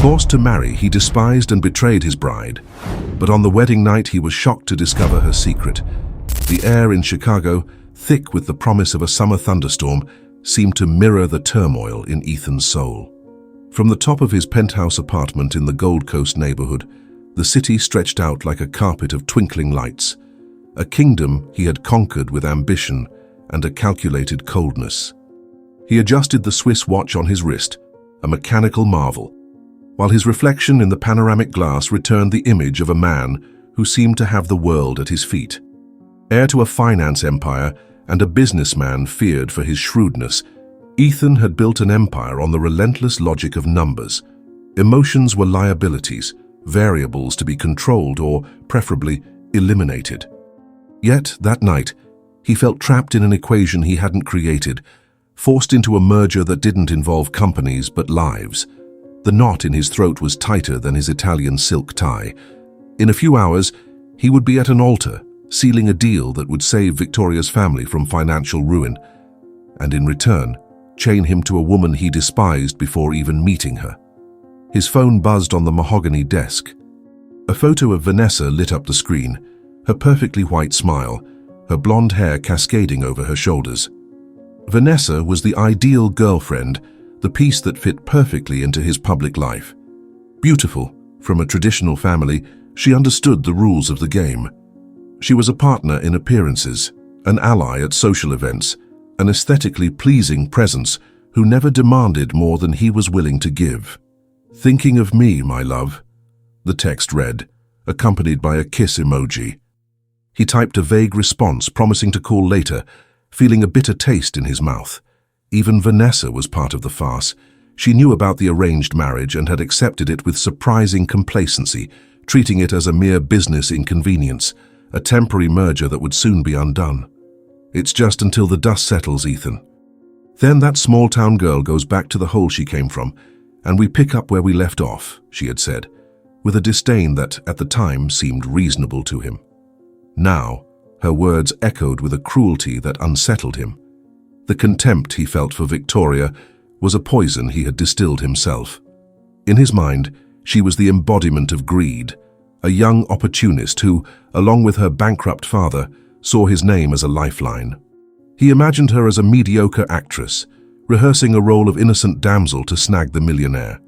Forced to marry, he despised and betrayed his bride. But on the wedding night, he was shocked to discover her secret. The air in Chicago, thick with the promise of a summer thunderstorm, seemed to mirror the turmoil in Ethan's soul. From the top of his penthouse apartment in the Gold Coast neighborhood, the city stretched out like a carpet of twinkling lights, a kingdom he had conquered with ambition and a calculated coldness. He adjusted the Swiss watch on his wrist, a mechanical marvel, while his reflection in the panoramic glass returned the image of a man who seemed to have the world at his feet. Heir to a finance empire and a businessman feared for his shrewdness, Ethan had built an empire on the relentless logic of numbers. Emotions were liabilities, variables to be controlled or, preferably, eliminated. Yet, that night, he felt trapped in an equation he hadn't created, forced into a merger that didn't involve companies but lives. The knot in his throat was tighter than his Italian silk tie. In a few hours, he would be at an altar, sealing a deal that would save Victoria's family from financial ruin, and in return, chain him to a woman he despised before even meeting her. His phone buzzed on the mahogany desk. A photo of Vanessa lit up the screen, her perfectly white smile, her blonde hair cascading over her shoulders. Vanessa was the ideal girlfriend, the piece that fit perfectly into his public life. Beautiful, from a traditional family, she understood the rules of the game. She was a partner in appearances, an ally at social events, an aesthetically pleasing presence who never demanded more than he was willing to give. "Thinking of me, my love," the text read, accompanied by a kiss emoji. He typed a vague response, promising to call later, feeling a bitter taste in his mouth. Even Vanessa was part of the farce. She knew about the arranged marriage and had accepted it with surprising complacency, treating it as a mere business inconvenience, a temporary merger that would soon be undone. "It's just until the dust settles, Ethan. Then that small-town girl goes back to the hole she came from, and we pick up where we left off," she had said, with a disdain that, at the time, seemed reasonable to him. Now, her words echoed with a cruelty that unsettled him. The contempt he felt for Victoria was a poison he had distilled himself. In his mind, she was the embodiment of greed, a young opportunist who, along with her bankrupt father, saw his name as a lifeline. He imagined her as a mediocre actress, rehearsing a role of innocent damsel to snag the millionaire.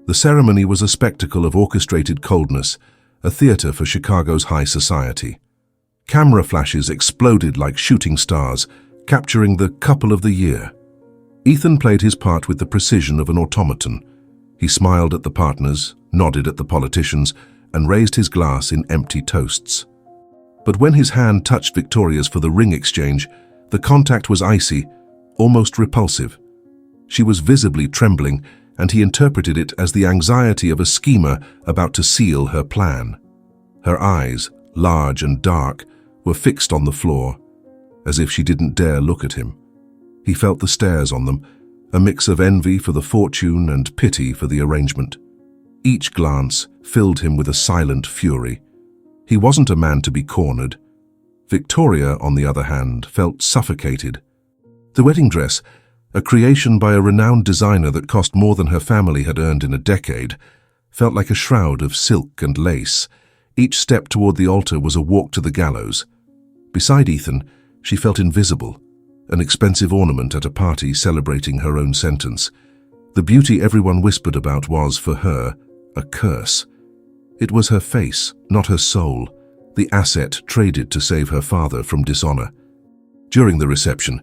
The ceremony was a spectacle of orchestrated coldness, a theater for Chicago's high society. Camera flashes exploded like shooting stars, capturing the couple of the year. Ethan played his part with the precision of an automaton. He smiled at the partners, nodded at the politicians, and raised his glass in empty toasts. But when his hand touched Victoria's for the ring exchange, the contact was icy, almost repulsive. She was visibly trembling, and he interpreted it as the anxiety of a schemer about to seal her plan. Her eyes, large and dark, were fixed on the floor, as if she didn't dare look at him. He felt the stares on them, a mix of envy for the fortune and pity for the arrangement. Each glance filled him with a silent fury. He wasn't a man to be cornered. Victoria, on the other hand, felt suffocated. The wedding dress, a creation by a renowned designer that cost more than her family had earned in a decade, felt like a shroud of silk and lace. Each step toward the altar was a walk to the gallows. Beside Ethan, she felt invisible, an expensive ornament at a party celebrating her own sentence. The beauty everyone whispered about was, for her, a curse. It was her face, not her soul, the asset traded to save her father from dishonor. During the reception,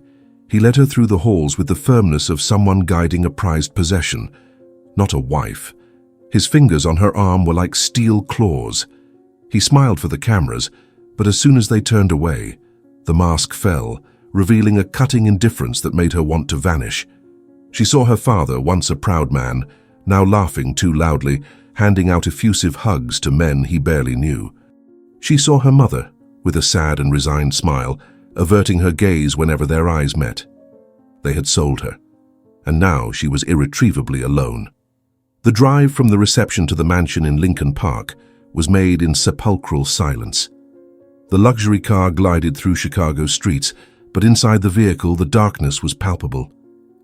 he led her through the halls with the firmness of someone guiding a prized possession, not a wife. His fingers on her arm were like steel claws. He smiled for the cameras, but as soon as they turned away, the mask fell, revealing a cutting indifference that made her want to vanish. She saw her father, once a proud man, now laughing too loudly, handing out effusive hugs to men he barely knew. She saw her mother, with a sad and resigned smile, averting her gaze whenever their eyes met. They had sold her, and now she was irretrievably alone. The drive from the reception to the mansion in Lincoln Park was made in sepulchral silence. The luxury car glided through Chicago's streets, but inside the vehicle the darkness was palpable.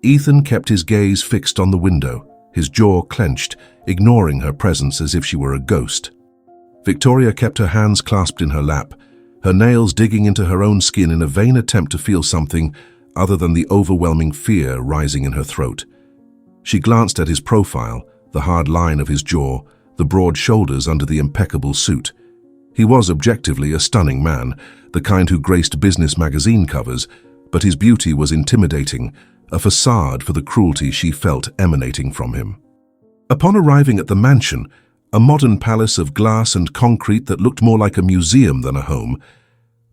Ethan kept his gaze fixed on the window, his jaw clenched, ignoring her presence as if she were a ghost. Victoria kept her hands clasped in her lap, her nails digging into her own skin in a vain attempt to feel something other than the overwhelming fear rising in her throat. She glanced at his profile, the hard line of his jaw, the broad shoulders under the impeccable suit. He was objectively a stunning man, the kind who graced business magazine covers, but his beauty was intimidating, a facade for the cruelty she felt emanating from him. Upon arriving at the mansion, a modern palace of glass and concrete that looked more like a museum than a home,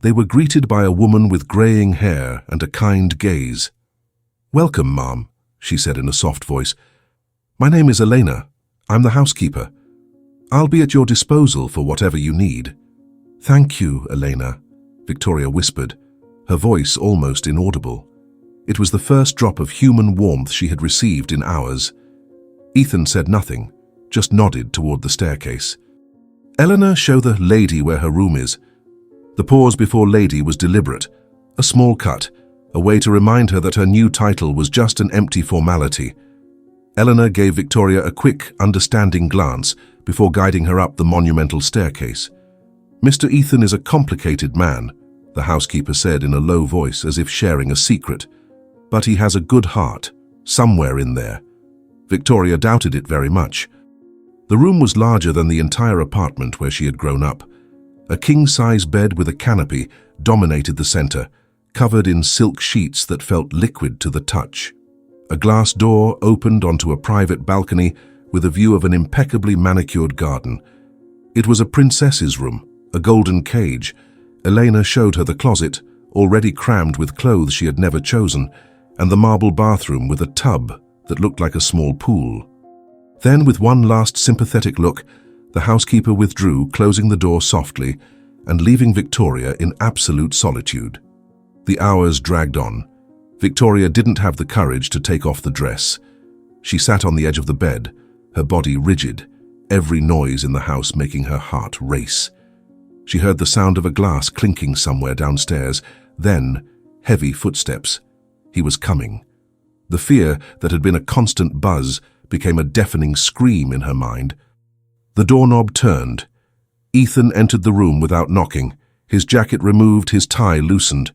they were greeted by a woman with graying hair and a kind gaze. "Welcome, ma'am," she said in a soft voice. "My name is Elena. I'm the housekeeper. I'll be at your disposal for whatever you need." "Thank you, Elena," Victoria whispered, her voice almost inaudible. It was the first drop of human warmth she had received in hours. Ethan said nothing, just nodded toward the staircase. "Eleanor, show the lady where her room is." The pause before lady was deliberate, a small cut, a way to remind her that her new title was just an empty formality. Eleanor gave Victoria a quick, understanding glance before guiding her up the monumental staircase. "Mr. Ethan is a complicated man," the housekeeper said in a low voice as if sharing a secret. "But he has a good heart, somewhere in there." Victoria doubted it very much. The room was larger than the entire apartment where she had grown up. A king-size bed with a canopy dominated the center, covered in silk sheets that felt liquid to the touch. A glass door opened onto a private balcony with a view of an impeccably manicured garden. It was a princess's room, a golden cage. Elena showed her the closet, already crammed with clothes she had never chosen, and the marble bathroom with a tub that looked like a small pool. Then, with one last sympathetic look, the housekeeper withdrew, closing the door softly and leaving Victoria in absolute solitude. The hours dragged on. Victoria didn't have the courage to take off the dress. She sat on the edge of the bed, her body rigid, every noise in the house making her heart race. She heard the sound of a glass clinking somewhere downstairs, then heavy footsteps. He was coming. The fear that had been a constant buzz became a deafening scream in her mind. The doorknob turned. Ethan entered the room without knocking, his jacket removed, his tie loosened.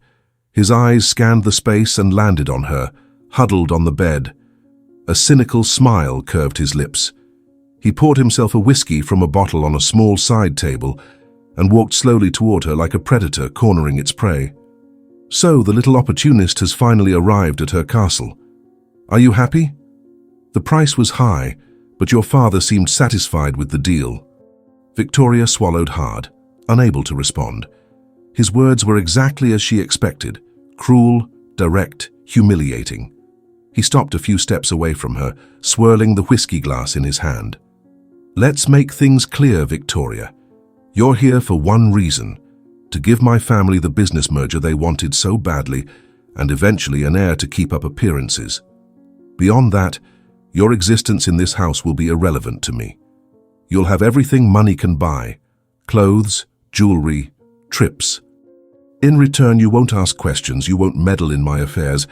His eyes scanned the space and landed on her, huddled on the bed. A cynical smile curved his lips. He poured himself a whiskey from a bottle on a small side table and walked slowly toward her like a predator cornering its prey. "So the little opportunist has finally arrived at her castle. Are you happy? The price was high, but your father seemed satisfied with the deal." Victoria swallowed hard, unable to respond. His words were exactly as she expected, cruel, direct, humiliating. He stopped a few steps away from her, swirling the whiskey glass in his hand. "Let's make things clear, Victoria. You're here for one reason, to give my family the business merger they wanted so badly, and eventually an heir to keep up appearances. Beyond that, your existence in this house will be irrelevant to me. You'll have everything money can buy, clothes, jewelry, trips. In return, you won't ask questions, you won't meddle in my affairs,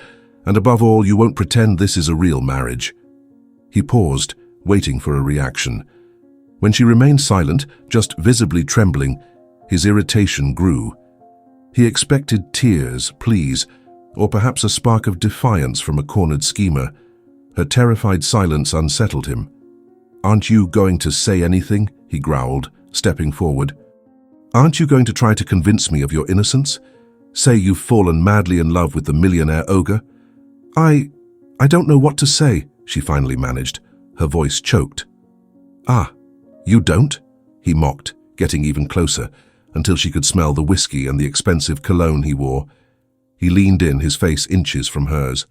and above all, you won't pretend this is a real marriage." He paused, waiting for a reaction. When she remained silent, just visibly trembling, his irritation grew. He expected tears, pleas, or perhaps a spark of defiance from a cornered schemer. Her terrified silence unsettled him. "Aren't you going to say anything?" he growled, stepping forward. "Aren't you going to try to convince me of your innocence? Say you've fallen madly in love with the millionaire ogre?" I don't know what to say," she finally managed, her voice choked. "Ah, you don't?" he mocked, getting even closer, until she could smell the whiskey and the expensive cologne he wore. He leaned in, his face inches from hers.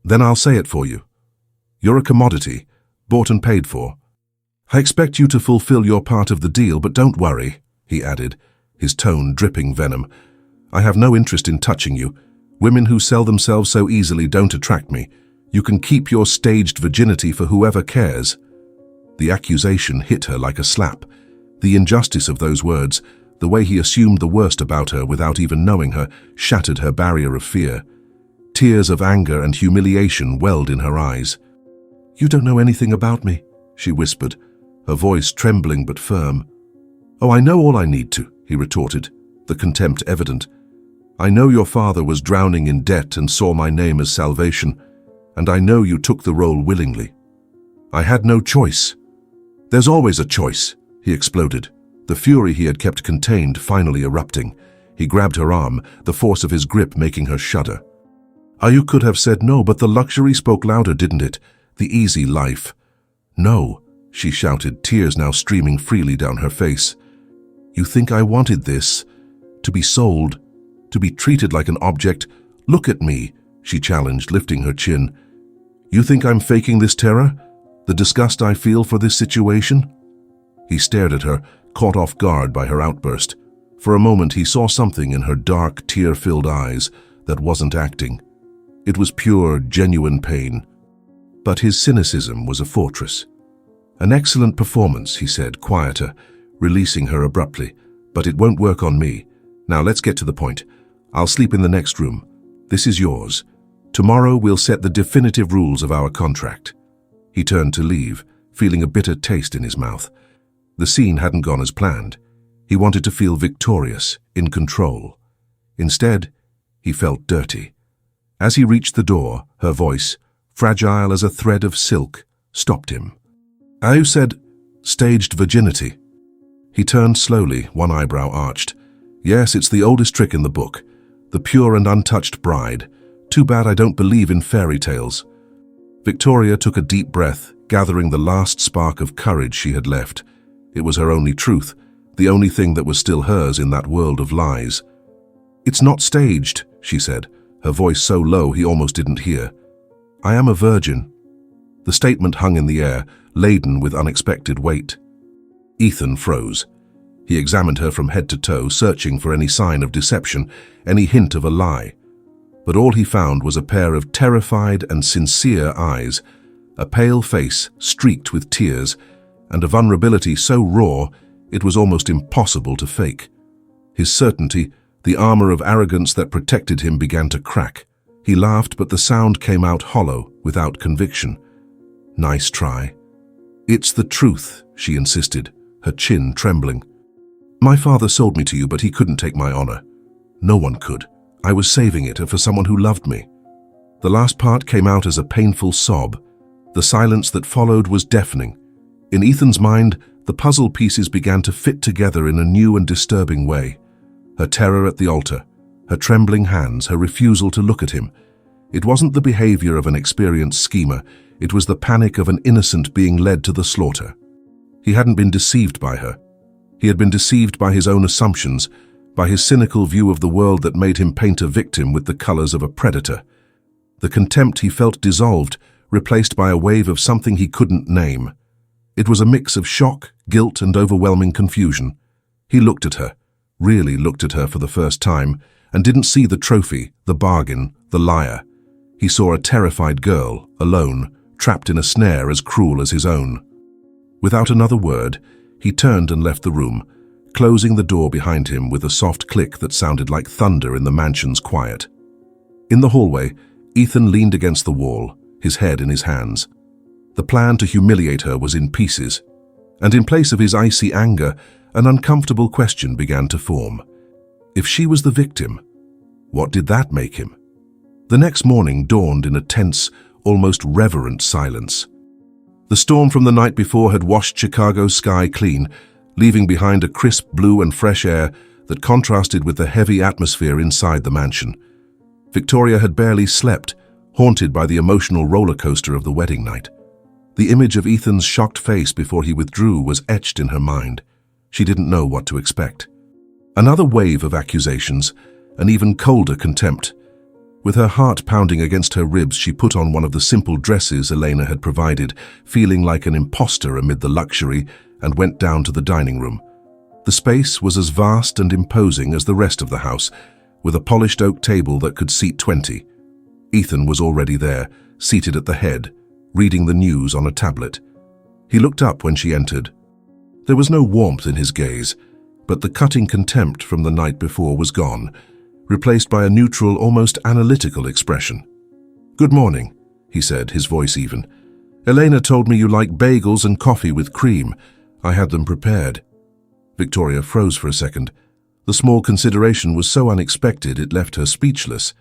"Then I'll say it for you. You're a commodity, bought and paid for. I expect you to fulfill your part of the deal, but don't worry," he added, his tone dripping venom. "I have no interest in touching you. Women who sell themselves so easily don't attract me. You can keep your staged virginity for whoever cares." The accusation hit her like a slap. The injustice of those words, the way he assumed the worst about her without even knowing her, shattered her barrier of fear. Tears of anger and humiliation welled in her eyes. "You don't know anything about me," she whispered, her voice trembling but firm. "Oh, I know all I need to," he retorted, the contempt evident. "I know your father was drowning in debt and saw my name as salvation, and I know you took the role willingly. I had no choice." "There's always a choice," he exploded, the fury he had kept contained finally erupting. He grabbed her arm, the force of his grip making her shudder. "You could have said no, but the luxury spoke louder, didn't it? The easy life." "No," she shouted, tears now streaming freely down her face. "You think I wanted this? To be sold? To be treated like an object? Look at me," she challenged, lifting her chin. "You think I'm faking this terror? The disgust I feel for this situation?" He stared at her, caught off guard by her outburst. For a moment he saw something in her dark, tear-filled eyes that wasn't acting. It was pure, genuine pain. But his cynicism was a fortress. "An excellent performance," he said, quieter, releasing her abruptly. "But it won't work on me. Now let's get to the point. I'll sleep in the next room. This is yours. Tomorrow we'll set the definitive rules of our contract." He turned to leave, feeling a bitter taste in his mouth. The scene hadn't gone as planned. He wanted to feel victorious, in control. Instead, he felt dirty. As he reached the door, her voice, fragile as a thread of silk, stopped him. "You said staged virginity." He turned slowly, one eyebrow arched. "Yes, it's the oldest trick in the book. The pure and untouched bride. Too bad I don't believe in fairy tales." Victoria took a deep breath, gathering the last spark of courage she had left. It was her only truth, the only thing that was still hers in that world of lies. "It's not staged," she said, her voice so low he almost didn't hear. "I am a virgin." The statement hung in the air, laden with unexpected weight. Ethan froze. He examined her from head to toe, searching for any sign of deception, any hint of a lie. But all he found was a pair of terrified and sincere eyes, a pale face streaked with tears, and a vulnerability so raw it was almost impossible to fake. His certainty, the armor of arrogance that protected him, began to crack. He laughed, but the sound came out hollow, without conviction. "Nice try." "It's the truth," she insisted, her chin trembling. "My father sold me to you, but he couldn't take my honor. No one could. I was saving it for someone who loved me." The last part came out as a painful sob. The silence that followed was deafening. In Ethan's mind, the puzzle pieces began to fit together in a new and disturbing way. Her terror at the altar, her trembling hands, her refusal to look at him. It wasn't the behavior of an experienced schemer, it was the panic of an innocent being led to the slaughter. He hadn't been deceived by her. He had been deceived by his own assumptions, by his cynical view of the world that made him paint a victim with the colors of a predator. The contempt he felt dissolved, replaced by a wave of something he couldn't name. It was a mix of shock, guilt, and overwhelming confusion. He looked at her, really looked at her for the first time, and didn't see the trophy, the bargain, the liar. He saw a terrified girl, alone, trapped in a snare as cruel as his own. Without another word, he turned and left the room, closing the door behind him with a soft click that sounded like thunder in the mansion's quiet. In the hallway, Ethan leaned against the wall, his head in his hands. The plan to humiliate her was in pieces, and in place of his icy anger, an uncomfortable question began to form. If she was the victim, what did that make him? The next morning dawned in a tense, almost reverent silence. The storm from the night before had washed Chicago's sky clean, leaving behind a crisp blue and fresh air that contrasted with the heavy atmosphere inside the mansion. Victoria had barely slept, haunted by the emotional roller coaster of the wedding night. The image of Ethan's shocked face before he withdrew was etched in her mind. She didn't know what to expect. Another wave of accusations, an even colder contempt. With her heart pounding against her ribs, she put on one of the simple dresses Elena had provided, feeling like an imposter amid the luxury, and went down to the dining room. The space was as vast and imposing as the rest of the house, with a polished oak table that could seat 20. Ethan was already there, seated at the head, reading the news on a tablet. He looked up when she entered. There was no warmth in his gaze, but the cutting contempt from the night before was gone, replaced by a neutral, almost analytical expression. "Good morning," he said, his voice even. Elena told me you like bagels and coffee with cream. I had them prepared." Victoria froze for a second. The small consideration was so unexpected it left her speechless.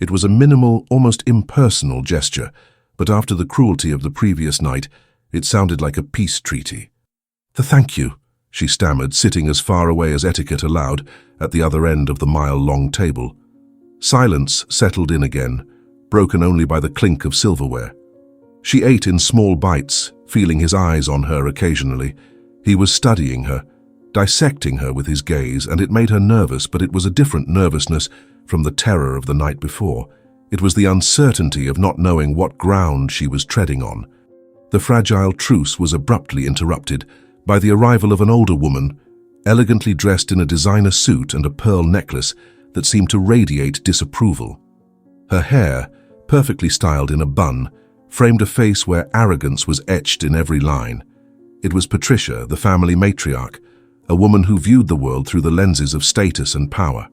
It was a minimal, almost impersonal gesture, but after the cruelty of the previous night, it sounded like a peace treaty. Thank you," she stammered, sitting as far away as etiquette allowed, at the other end of the mile-long table. Silence settled in again, broken only by the clink of silverware. She ate in small bites, feeling his eyes on her occasionally. He was studying her, dissecting her with his gaze, and it made her nervous, but it was a different nervousness from the terror of the night before. It was the uncertainty of not knowing what ground she was treading on. The fragile truce was abruptly interrupted by the arrival of an older woman, elegantly dressed in a designer suit and a pearl necklace that seemed to radiate disapproval. Her hair, perfectly styled in a bun, framed a face where arrogance was etched in every line. It was Patricia, the family matriarch, a woman who viewed the world through the lenses of status and power.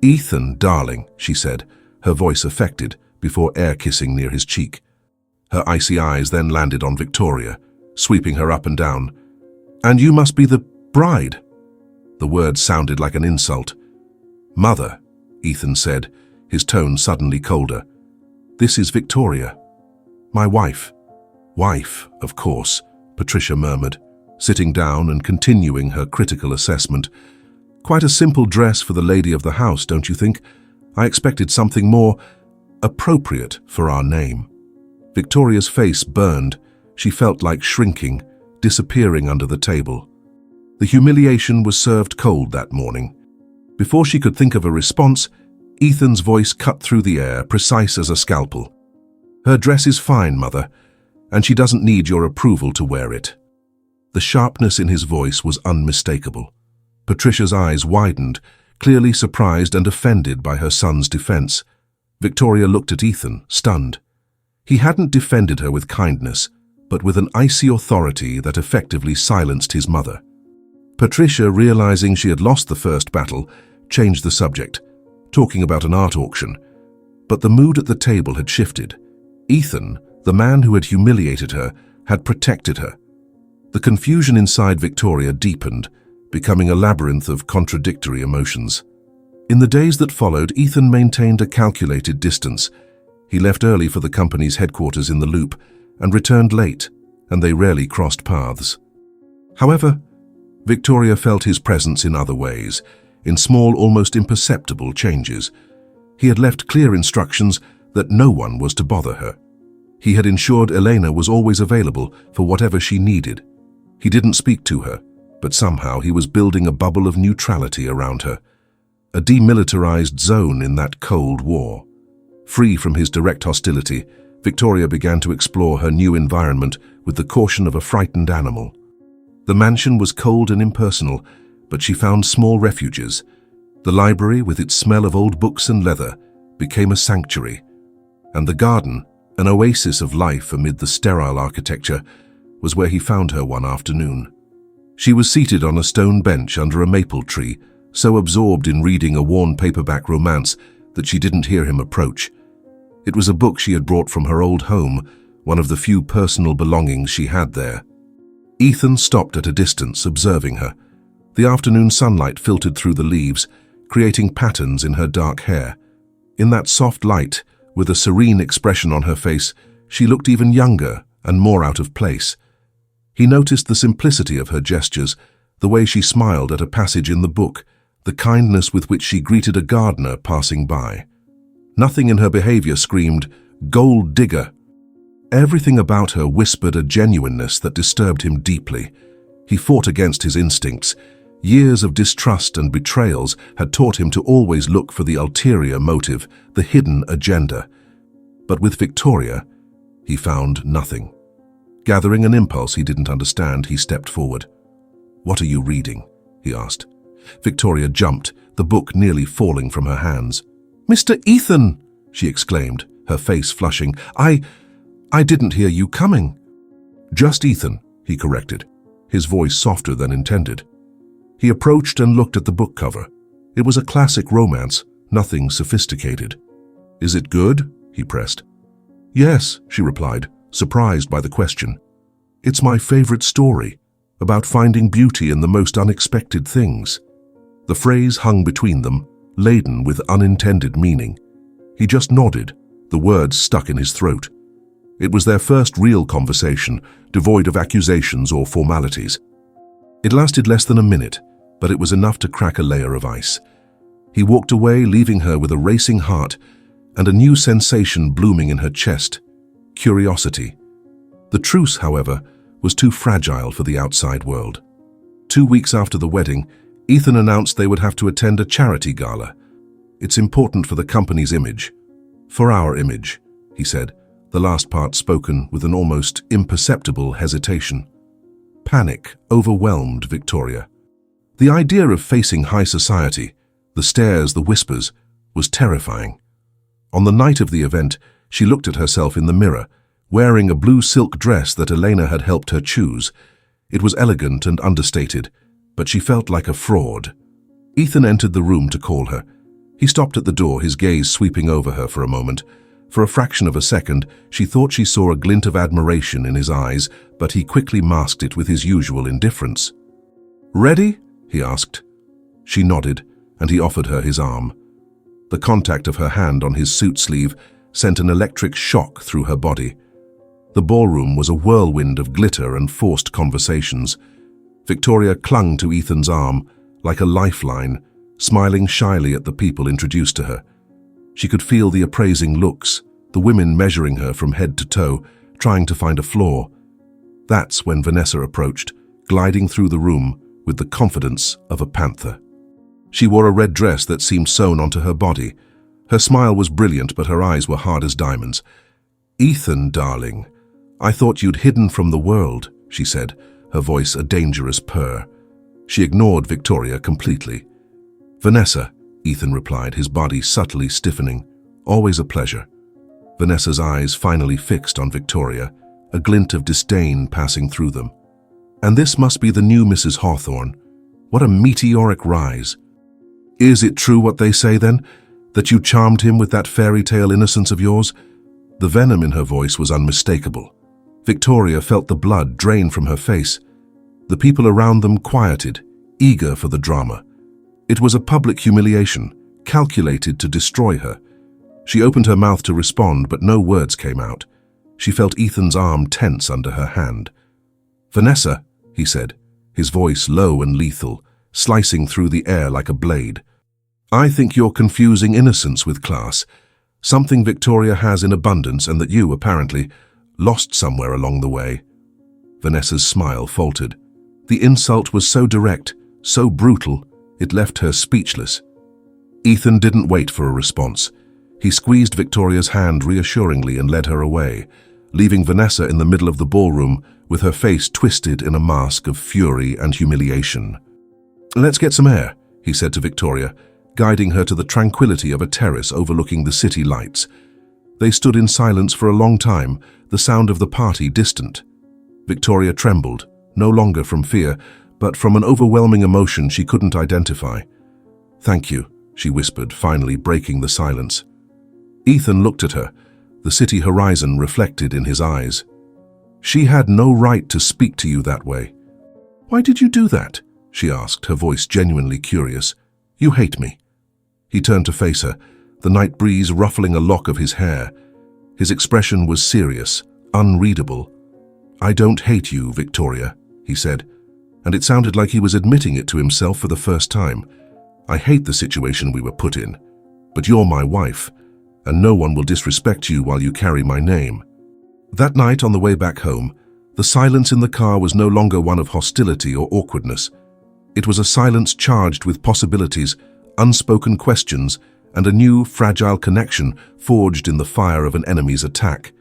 "Ethan, darling," she said, her voice affected, before air-kissing near his cheek. Her icy eyes then landed on Victoria, sweeping her up and down. "And you must be the bride." The word sounded like an insult. "Mother," Ethan said, his tone suddenly colder. "This is Victoria. My wife." "Wife, of course," Patricia murmured, sitting down and continuing her critical assessment. "Quite a simple dress for the lady of the house, don't you think? I expected something more appropriate for our name." Victoria's face burned. She felt like shrinking, disappearing under the table. The humiliation was served cold that morning. Before she could think of a response, Ethan's voice cut through the air, precise as a scalpel. "Her dress is fine, Mother, and she doesn't need your approval to wear it." The sharpness in his voice was unmistakable. Patricia's eyes widened, clearly surprised and offended by her son's defense. Victoria looked at Ethan, stunned. He hadn't defended her with kindness, but with an icy authority that effectively silenced his mother. Patricia, realizing she had lost the first battle, changed the subject, talking about an art auction. But the mood at the table had shifted. Ethan, the man who had humiliated her, had protected her. The confusion inside Victoria deepened, becoming a labyrinth of contradictory emotions. In the days that followed, Ethan maintained a calculated distance. He left early for the company's headquarters in the Loop and returned late, and they rarely crossed paths. However, Victoria felt his presence in other ways, in small, almost imperceptible changes. He had left clear instructions that no one was to bother her. He had ensured Elena was always available for whatever she needed. He didn't speak to her, but somehow he was building a bubble of neutrality around her, a demilitarized zone in that Cold War. Free from his direct hostility, Victoria began to explore her new environment with the caution of a frightened animal. The mansion was cold and impersonal, but she found small refuges. The library, with its smell of old books and leather, became a sanctuary, and the garden, an oasis of life amid the sterile architecture, was where he found her one afternoon. She was seated on a stone bench under a maple tree, so absorbed in reading a worn paperback romance that she didn't hear him approach. It was a book she had brought from her old home, one of the few personal belongings she had there. Ethan stopped at a distance, observing her. The afternoon sunlight filtered through the leaves, creating patterns in her dark hair. In that soft light, with a serene expression on her face, she looked even younger and more out of place. He noticed the simplicity of her gestures, the way she smiled at a passage in the book, the kindness with which she greeted a gardener passing by. Nothing in her behavior screamed, "Gold digger." Everything about her whispered a genuineness that disturbed him deeply. He fought against his instincts. Years of distrust and betrayals had taught him to always look for the ulterior motive, the hidden agenda. But with Victoria, he found nothing. Gathering an impulse he didn't understand, he stepped forward. "What are you reading?" he asked. Victoria jumped, the book nearly falling from her hands. "Mr. Ethan!" she exclaimed, her face flushing. I didn't hear you coming." "Just Ethan," he corrected, his voice softer than intended. He approached and looked at the book cover. It was a classic romance, nothing sophisticated. "Is it good?" he pressed. "Yes," she replied, surprised by the question. "It's my favorite story, about finding beauty in the most unexpected things." The phrase hung between them, laden with unintended meaning. He just nodded, the words stuck in his throat. It was their first real conversation, devoid of accusations or formalities. It lasted less than a minute, but it was enough to crack a layer of ice. He walked away, leaving her with a racing heart and a new sensation blooming in her chest: curiosity. The truce, however, was too fragile for the outside world. 2 weeks after the wedding, Ethan announced they would have to attend a charity gala. "It's important for the company's image." "For our image," he said, the last part spoken with an almost imperceptible hesitation. Panic overwhelmed Victoria. The idea of facing high society, the stares, the whispers, was terrifying. On the night of the event, she looked at herself in the mirror, wearing a blue silk dress that Elena had helped her choose. It was elegant and understated, but she felt like a fraud. Ethan entered the room to call her. He stopped at the door, his gaze sweeping over her for a moment. For a fraction of a second, she thought she saw a glint of admiration in his eyes, but he quickly masked it with his usual indifference. "Ready?" he asked. She nodded, and he offered her his arm. The contact of her hand on his suit sleeve sent an electric shock through her body. The ballroom was a whirlwind of glitter and forced conversations. Victoria clung to Ethan's arm like a lifeline, smiling shyly at the people introduced to her. She could feel the appraising looks, the women measuring her from head to toe, trying to find a flaw. That's when Vanessa approached, gliding through the room with the confidence of a panther. She wore a red dress that seemed sewn onto her body. Her smile was brilliant, but her eyes were hard as diamonds. "Ethan, darling, I thought you'd hidden from the world," she said, her voice a dangerous purr. She ignored Victoria completely. "Vanessa," Ethan replied, his body subtly stiffening. "Always a pleasure." Vanessa's eyes finally fixed on Victoria, a glint of disdain passing through them. "And this must be the new Mrs. Hawthorne. What a meteoric rise. Is it true what they say, then, that you charmed him with that fairy tale innocence of yours?" The venom in her voice was unmistakable. Victoria felt the blood drain from her face. The people around them quieted, eager for the drama. It was a public humiliation, calculated to destroy her. She opened her mouth to respond, but no words came out. She felt Ethan's arm tense under her hand. "Vanessa," he said, his voice low and lethal, slicing through the air like a blade. "I think you're confusing innocence with class, something Victoria has in abundance and that you, apparently, lost somewhere along the way." Vanessa's smile faltered. The insult was so direct, so brutal, it left her speechless. Ethan didn't wait for a response. He squeezed Victoria's hand reassuringly and led her away, leaving Vanessa in the middle of the ballroom with her face twisted in a mask of fury and humiliation. "Let's get some air," he said to Victoria, guiding her to the tranquility of a terrace overlooking the city lights. They stood in silence for a long time, the sound of the party distant. Victoria trembled, no longer from fear, but from an overwhelming emotion she couldn't identify. "Thank you," she whispered, finally breaking the silence. Ethan looked at her, the city horizon reflected in his eyes. "She had no right to speak to you that way." "Why did you do that?" she asked, her voice genuinely curious. "You hate me." He turned to face her, the night breeze ruffling a lock of his hair. His expression was serious, unreadable. "I don't hate you, Victoria," he said, and it sounded like he was admitting it to himself for the first time. "I hate the situation we were put in, but you're my wife, and no one will disrespect you while you carry my name." That night on the way back home, the silence in the car was no longer one of hostility or awkwardness. It was a silence charged with possibilities, unspoken questions, and a new, fragile connection forged in the fire of an enemy's attack.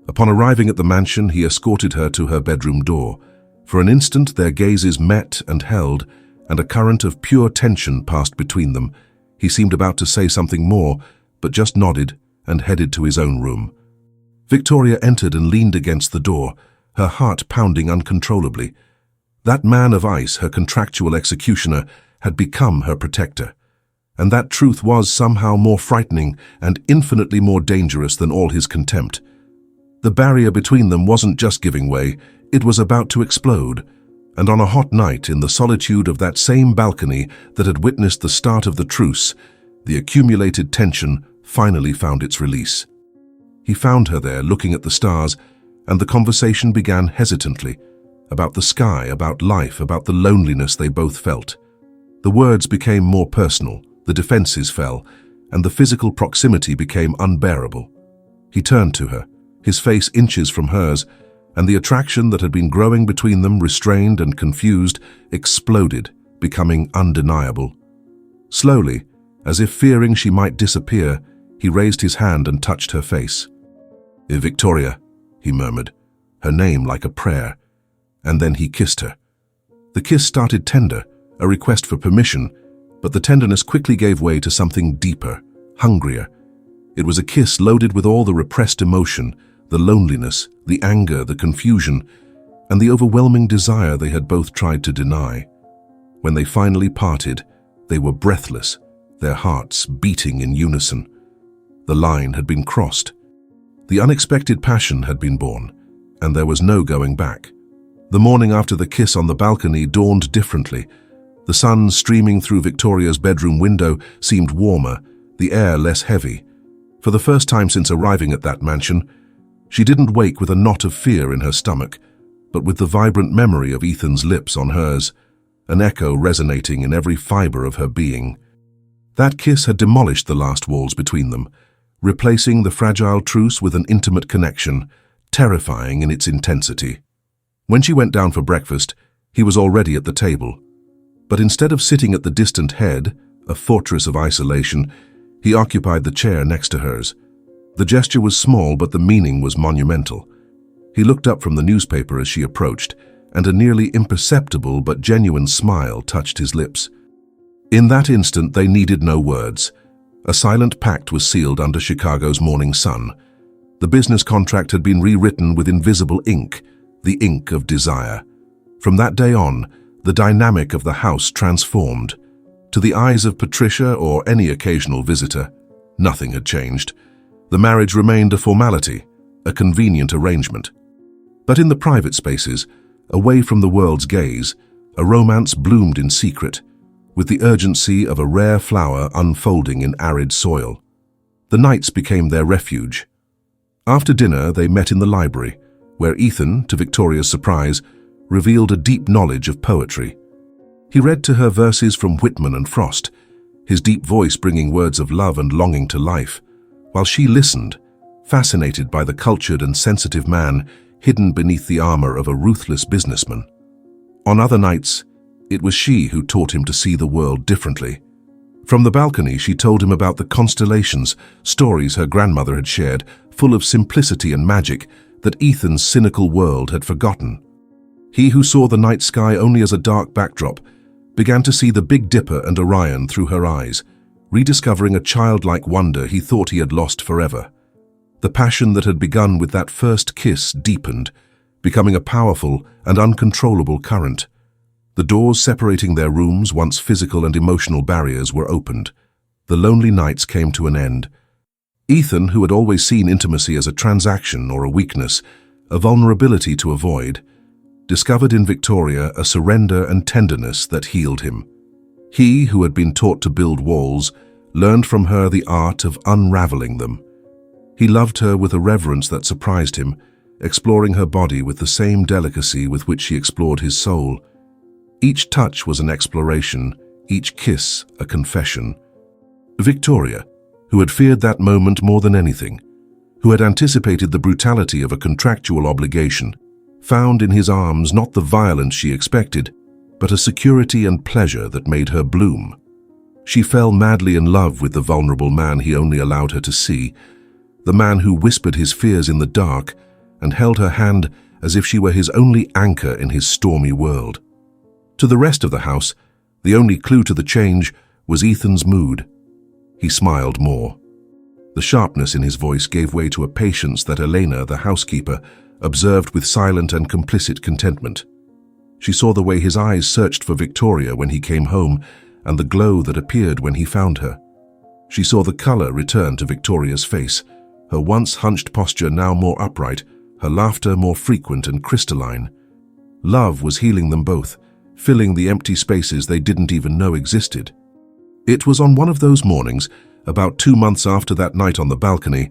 Upon arriving at the mansion, he escorted her to her bedroom door. For an instant, their gazes met and held, and a current of pure tension passed between them. He seemed about to say something more, but just nodded and headed to his own room. Victoria entered and leaned against the door, her heart pounding uncontrollably. That man of ice, her contractual executioner, had become her protector. And that truth was somehow more frightening and infinitely more dangerous than all his contempt. The barrier between them wasn't just giving way, it was about to explode. And on a hot night, in the solitude of that same balcony that had witnessed the start of the truce, the accumulated tension finally found its release. He found her there, looking at the stars, and the conversation began hesitantly, about the sky, about life, about the loneliness they both felt. The words became more personal, the defenses fell, and the physical proximity became unbearable. He turned to her, his face inches from hers, and the attraction that had been growing between them, restrained and confused, exploded, becoming undeniable. Slowly, as if fearing she might disappear, he raised his hand and touched her face. "Victoria," he murmured, her name like a prayer, and then he kissed her. The kiss started tender, a request for permission, but the tenderness quickly gave way to something deeper, hungrier. It was a kiss loaded with all the repressed emotion, the loneliness, the anger, the confusion, and the overwhelming desire they had both tried to deny. When they finally parted, they were breathless, their hearts beating in unison. The line had been crossed. The unexpected passion had been born, and there was no going back. The morning after the kiss on the balcony dawned differently. The sun streaming through Victoria's bedroom window seemed warmer, the air less heavy. For the first time since arriving at that mansion, she didn't wake with a knot of fear in her stomach, but with the vibrant memory of Ethan's lips on hers, an echo resonating in every fiber of her being. That kiss had demolished the last walls between them, replacing the fragile truce with an intimate connection, terrifying in its intensity. When she went down for breakfast, he was already at the table. But instead of sitting at the distant head, a fortress of isolation, he occupied the chair next to hers. The gesture was small, but the meaning was monumental. He looked up from the newspaper as she approached, and a nearly imperceptible but genuine smile touched his lips. In that instant, they needed no words. A silent pact was sealed under Chicago's morning sun. The business contract had been rewritten with invisible ink, the ink of desire. From that day on, the dynamic of the house transformed. To the eyes of Patricia or any occasional visitor, nothing had changed. The marriage remained a formality, a convenient arrangement. But in the private spaces, away from the world's gaze, a romance bloomed in secret, with the urgency of a rare flower unfolding in arid soil. The nights became their refuge. After dinner, they met in the library, where Ethan, to Victoria's surprise, revealed a deep knowledge of poetry. He read to her verses from Whitman and Frost, his deep voice bringing words of love and longing to life, while she listened, fascinated by the cultured and sensitive man hidden beneath the armor of a ruthless businessman. On other nights, it was she who taught him to see the world differently. From the balcony, she told him about the constellations, stories her grandmother had shared, full of simplicity and magic that Ethan's cynical world had forgotten. He who saw the night sky only as a dark backdrop began to see the Big Dipper and Orion through her eyes, rediscovering a childlike wonder he thought he had lost forever. The passion that had begun with that first kiss deepened, becoming a powerful and uncontrollable current. The doors separating their rooms, once physical and emotional barriers, were opened. The lonely nights came to an end. Ethan, who had always seen intimacy as a transaction or a weakness, a vulnerability to avoid, discovered in Victoria a surrender and tenderness that healed him. He, who had been taught to build walls, learned from her the art of unraveling them. He loved her with a reverence that surprised him, exploring her body with the same delicacy with which she explored his soul. Each touch was an exploration, each kiss a confession. Victoria, who had feared that moment more than anything, who had anticipated the brutality of a contractual obligation, found in his arms not the violence she expected, but a security and pleasure that made her bloom. She fell madly in love with the vulnerable man he only allowed her to see, the man who whispered his fears in the dark and held her hand as if she were his only anchor in his stormy world. To the rest of the house, the only clue to the change was Ethan's mood. He smiled more. The sharpness in his voice gave way to a patience that Elena, the housekeeper, observed with silent and complicit contentment. She saw the way his eyes searched for Victoria when he came home and the glow that appeared when he found her. She saw the color return to Victoria's face, her once hunched posture now more upright, her laughter more frequent and crystalline. Love was healing them both, filling the empty spaces they didn't even know existed. It was on one of those mornings, about 2 months after that night on the balcony,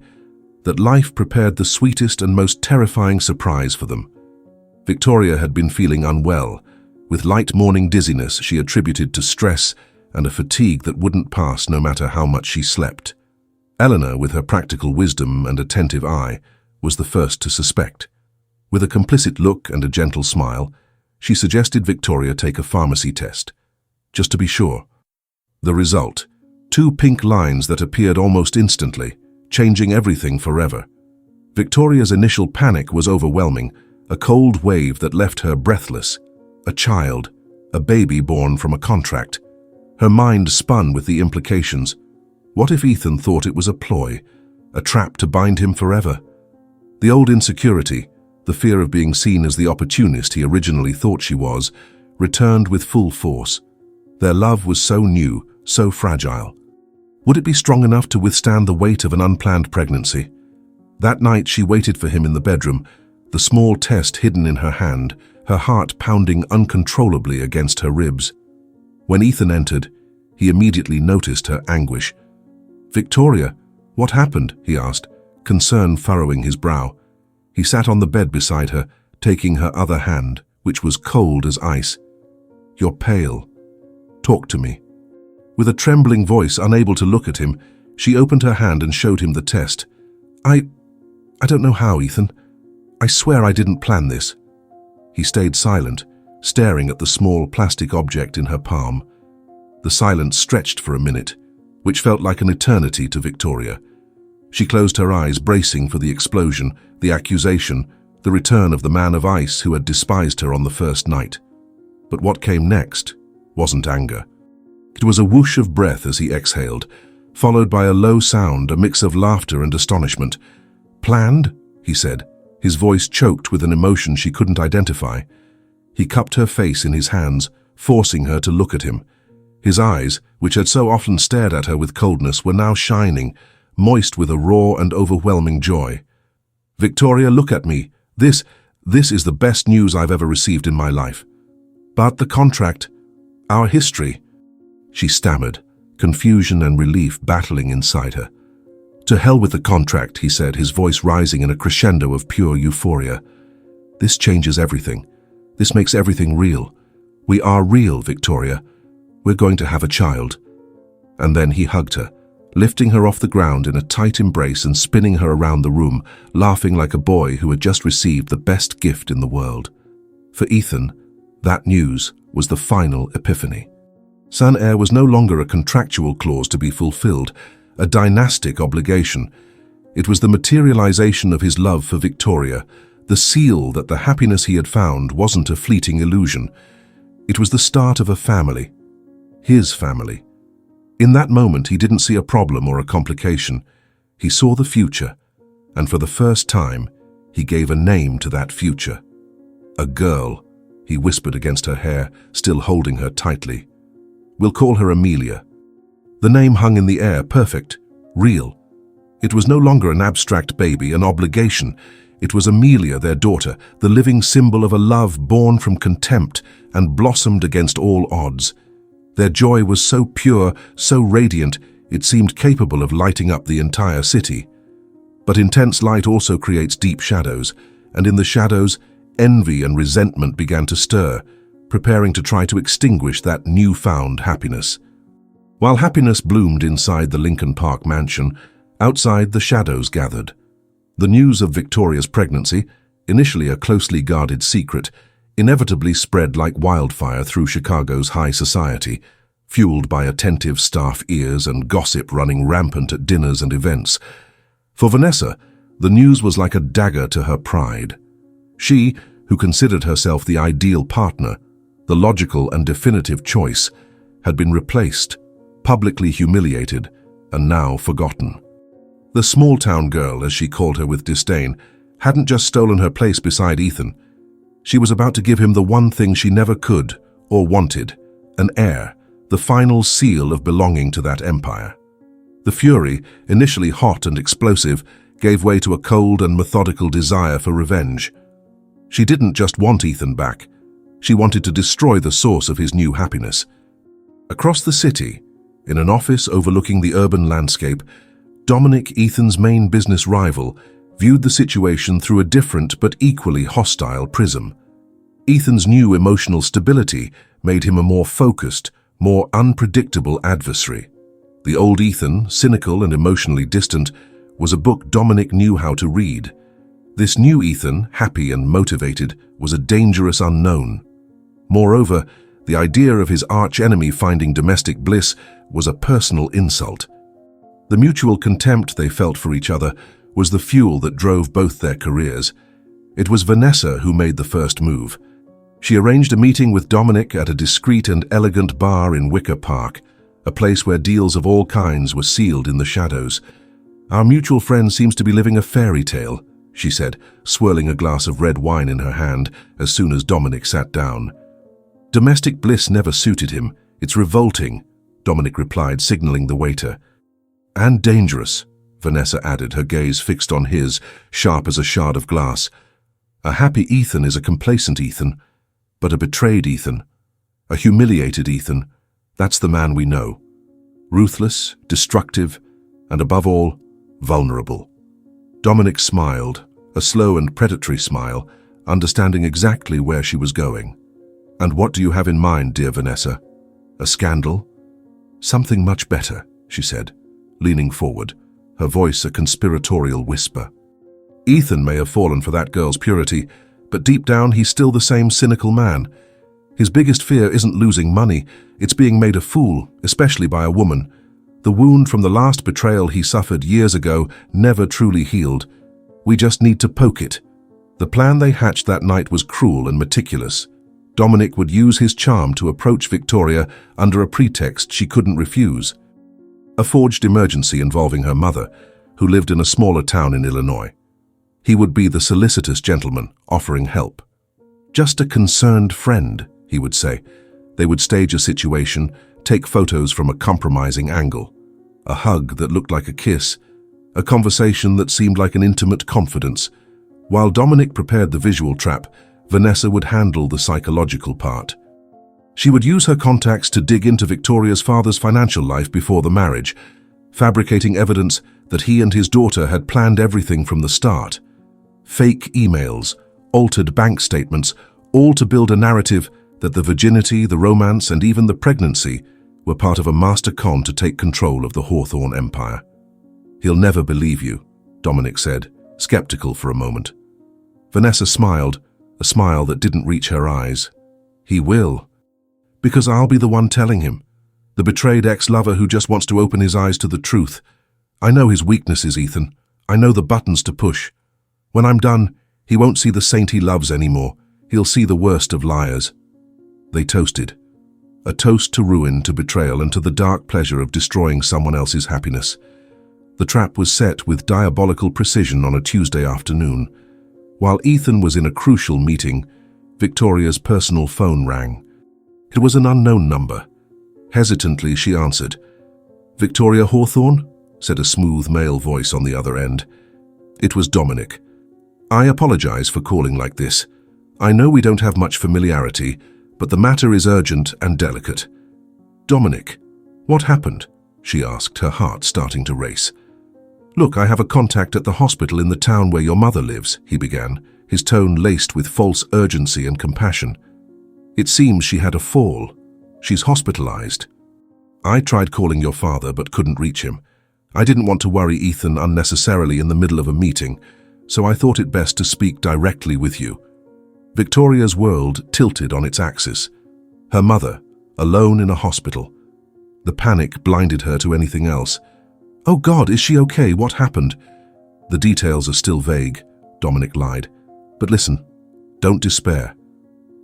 that life prepared the sweetest and most terrifying surprise for them. Victoria had been feeling unwell, with light morning dizziness she attributed to stress and a fatigue that wouldn't pass no matter how much she slept. Eleanor, with her practical wisdom and attentive eye, was the first to suspect. With a complicit look and a gentle smile, she suggested Victoria take a pharmacy test, just to be sure. The result: 2 pink lines that appeared almost instantly, changing everything forever. Victoria's initial panic was overwhelming, a cold wave that left her breathless. A child, a baby born from a contract. Her mind spun with the implications. What if Ethan thought it was a ploy, a trap to bind him forever? The old insecurity, the fear of being seen as the opportunist he originally thought she was, returned with full force. Their love was so new, so fragile. Would it be strong enough to withstand the weight of an unplanned pregnancy? That night she waited for him in the bedroom, the small test hidden in her hand, her heart pounding uncontrollably against her ribs. When Ethan entered, he immediately noticed her anguish. "Victoria, what happened?" he asked, concern furrowing his brow. He sat on the bed beside her, taking her other hand, which was cold as ice. "You're pale. Talk to me." With a trembling voice, unable to look at him, she opened her hand and showed him the test. I don't know how, Ethan. I swear I didn't plan this." He stayed silent, staring at the small plastic object in her palm. The silence stretched for a minute, which felt like an eternity to Victoria. She closed her eyes, bracing for the explosion, the accusation, the return of the man of ice who had despised her on the first night. But what came next wasn't anger. It was a whoosh of breath as he exhaled, followed by a low sound, a mix of laughter and astonishment. "Planned?" he said, his voice choked with an emotion she couldn't identify. He cupped her face in his hands, forcing her to look at him. His eyes, which had so often stared at her with coldness, were now shining, moist with a raw and overwhelming joy. "Victoria, look at me. This is the best news I've ever received in my life. But the contract, our history..." She stammered, confusion and relief battling inside her. "To hell with the contract," he said, his voice rising in a crescendo of pure euphoria. "This changes everything. This makes everything real. We are real, Victoria. We're going to have a child." And then he hugged her, lifting her off the ground in a tight embrace and spinning her around the room, laughing like a boy who had just received the best gift in the world. For Ethan, that news was the final epiphany. San Air was no longer a contractual clause to be fulfilled, a dynastic obligation. It was the materialization of his love for Victoria, the seal that the happiness he had found wasn't a fleeting illusion. It was the start of a family. His family. In that moment, he didn't see a problem or a complication. He saw the future, and for the first time, he gave a name to that future. "A girl," he whispered against her hair, still holding her tightly. "We'll call her Amelia." The name hung in the air, perfect, real. It was no longer an abstract baby, an obligation. It was Amelia, their daughter, the living symbol of a love born from contempt and blossomed against all odds. Their joy was so pure, so radiant, it seemed capable of lighting up the entire city. But intense light also creates deep shadows, and in the shadows, envy and resentment began to stir, preparing to try to extinguish that newfound happiness. While happiness bloomed inside the Lincoln Park mansion, outside the shadows gathered. The news of Victoria's pregnancy, initially a closely guarded secret, inevitably spread like wildfire through Chicago's high society, fueled by attentive staff ears and gossip running rampant at dinners and events. For Vanessa, the news was like a dagger to her pride. She, who considered herself the ideal partner, the logical and definitive choice, had been replaced, publicly humiliated, and now forgotten. The small-town girl, as she called her with disdain, hadn't just stolen her place beside Ethan. She was about to give him the one thing she never could or wanted, an heir, the final seal of belonging to that empire. The fury, initially hot and explosive, gave way to a cold and methodical desire for revenge. She didn't just want Ethan back. She wanted to destroy the source of his new happiness. Across the city, in an office overlooking the urban landscape, Dominic, Ethan's main business rival, viewed the situation through a different but equally hostile prism. Ethan's new emotional stability made him a more focused, more unpredictable adversary. The old Ethan, cynical and emotionally distant, was a book Dominic knew how to read. This new Ethan, happy and motivated, was a dangerous unknown. Moreover, the idea of his arch-enemy finding domestic bliss was a personal insult. The mutual contempt they felt for each other was the fuel that drove both their careers. It was Vanessa who made the first move. She arranged a meeting with Dominic at a discreet and elegant bar in Wicker Park, a place where deals of all kinds were sealed in the shadows. "Our mutual friend seems to be living a fairy tale," she said, swirling a glass of red wine in her hand as soon as Dominic sat down. "Domestic bliss never suited him. It's revolting," Dominic replied, signaling the waiter. "And dangerous," Vanessa added, her gaze fixed on his, sharp as a shard of glass. "A happy Ethan is a complacent Ethan, but a betrayed Ethan, a humiliated Ethan, that's the man we know. Ruthless, destructive, and above all, vulnerable." Dominic smiled, a slow and predatory smile, understanding exactly where she was going. "And what do you have in mind, dear Vanessa? A scandal?" "Something much better," she said, leaning forward, her voice a conspiratorial whisper. "Ethan may have fallen for that girl's purity, but deep down he's still the same cynical man. His biggest fear isn't losing money, it's being made a fool, especially by a woman. The wound from the last betrayal he suffered years ago never truly healed. We just need to poke it." The plan they hatched that night was cruel and meticulous. Dominic would use his charm to approach Victoria under a pretext she couldn't refuse. A forged emergency involving her mother, who lived in a smaller town in Illinois. He would be the solicitous gentleman, offering help. "Just a concerned friend," he would say. They would stage a situation, take photos from a compromising angle. A hug that looked like a kiss, a conversation that seemed like an intimate confidence. While Dominic prepared the visual trap, Vanessa would handle the psychological part. She would use her contacts to dig into Victoria's father's financial life before the marriage, fabricating evidence that he and his daughter had planned everything from the start. Fake emails, altered bank statements, all to build a narrative that the virginity, the romance, and even the pregnancy were part of a master con to take control of the Hawthorne empire. "He'll never believe you," Dominic said, skeptical for a moment. Vanessa smiled, a smile that didn't reach her eyes. "He will. Because I'll be the one telling him. The betrayed ex-lover who just wants to open his eyes to the truth. I know his weaknesses, Ethan. I know the buttons to push. When I'm done, he won't see the saint he loves anymore. He'll see the worst of liars." They toasted. A toast to ruin, to betrayal, and to the dark pleasure of destroying someone else's happiness. The trap was set with diabolical precision on a Tuesday afternoon. While Ethan was in a crucial meeting, Victoria's personal phone rang. It was an unknown number. Hesitantly, she answered. "Victoria Hawthorne?" said a smooth male voice on the other end. It was Dominic. "I apologize for calling like this. I know we don't have much familiarity, but the matter is urgent and delicate." "Dominic, what happened?" she asked, her heart starting to race. "Look, I have a contact at the hospital in the town where your mother lives," he began, his tone laced with false urgency and compassion. "It seems she had a fall. She's hospitalized. I tried calling your father but couldn't reach him. I didn't want to worry Ethan unnecessarily in the middle of a meeting, so I thought it best to speak directly with you." Victoria's world tilted on its axis. Her mother, alone in a hospital. The panic blinded her to anything else. "Oh God, is she okay? What happened?" "The details are still vague," Dominic lied. "But listen, don't despair.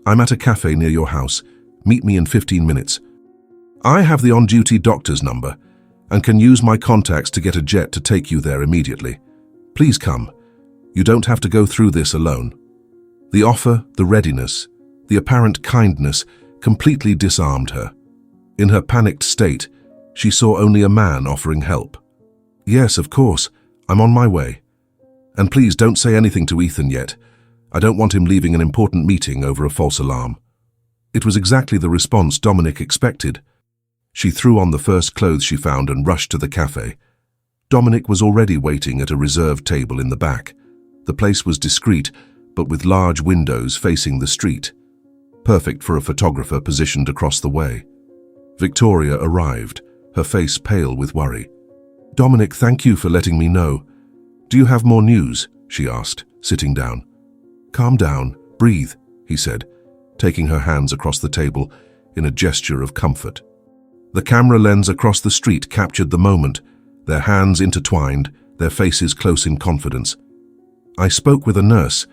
I'm at a cafe near your house. Meet me in 15 minutes. I have the on-duty doctor's number and can use my contacts to get a jet to take you there immediately. Please come. You don't have to go through this alone." The offer, the readiness, the apparent kindness completely disarmed her. In her panicked state, she saw only a man offering help. "Yes, of course. I'm on my way. And please don't say anything to Ethan yet. I don't want him leaving an important meeting over a false alarm." It was exactly the response Dominic expected. She threw on the first clothes she found and rushed to the cafe. Dominic was already waiting at a reserved table in the back. The place was discreet, but with large windows facing the street. Perfect for a photographer positioned across the way. Victoria arrived, her face pale with worry. "Dominic, thank you for letting me know. Do you have more news?" she asked, sitting down. "Calm down, breathe," he said, taking her hands across the table in a gesture of comfort. The camera lens across the street captured the moment, their hands intertwined, their faces close in confidence. "I spoke with a nurse.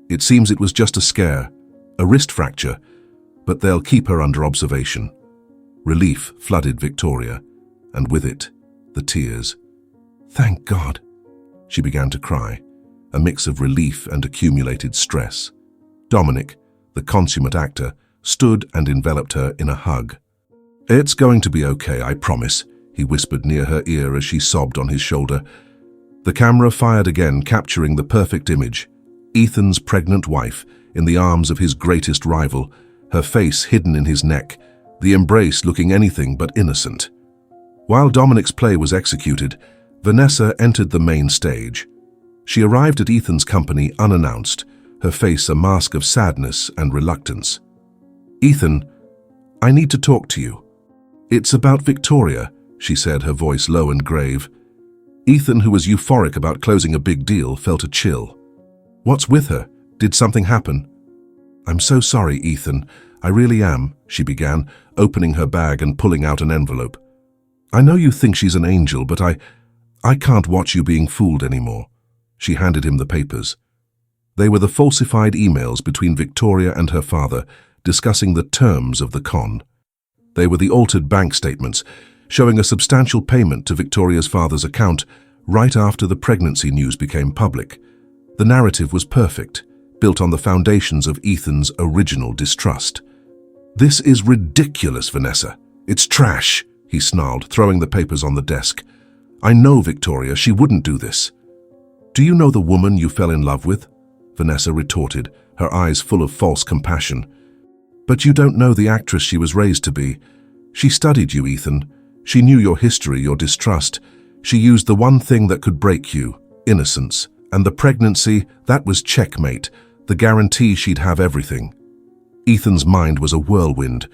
It seems it was just a scare, a wrist fracture, but they'll keep her under observation." Relief flooded Victoria, and with it, the tears. "Thank God." She began to cry, a mix of relief and accumulated stress. Dominic, the consummate actor, stood and enveloped her in a hug. "It's going to be okay, I promise," he whispered near her ear as she sobbed on his shoulder. The camera fired again, capturing the perfect image. Ethan's pregnant wife, in the arms of his greatest rival, her face hidden in his neck, the embrace looking anything but innocent. While Dominic's play was executed, Vanessa entered the main stage. She arrived at Ethan's company unannounced, her face a mask of sadness and reluctance. "Ethan, I need to talk to you." "It's about Victoria," she said, her voice low and grave. Ethan, who was euphoric about closing a big deal, felt a chill. "What's with her? Did something happen?" "I'm so sorry, Ethan. I really am," she began, opening her bag and pulling out an envelope. "I know you think she's an angel, but I can't watch you being fooled anymore." She handed him the papers. They were the falsified emails between Victoria and her father, discussing the terms of the con. They were the altered bank statements, showing a substantial payment to Victoria's father's account right after the pregnancy news became public. The narrative was perfect, built on the foundations of Ethan's original distrust. "This is ridiculous, Vanessa. It's trash," he snarled, throwing the papers on the desk. "I know Victoria, she wouldn't do this." "Do you know the woman you fell in love with?" Vanessa retorted, her eyes full of false compassion. "But you don't know the actress she was raised to be. She studied you, Ethan. She knew your history, your distrust. She used the one thing that could break you, innocence. And the pregnancy, that was checkmate, the guarantee she'd have everything." Ethan's mind was a whirlwind.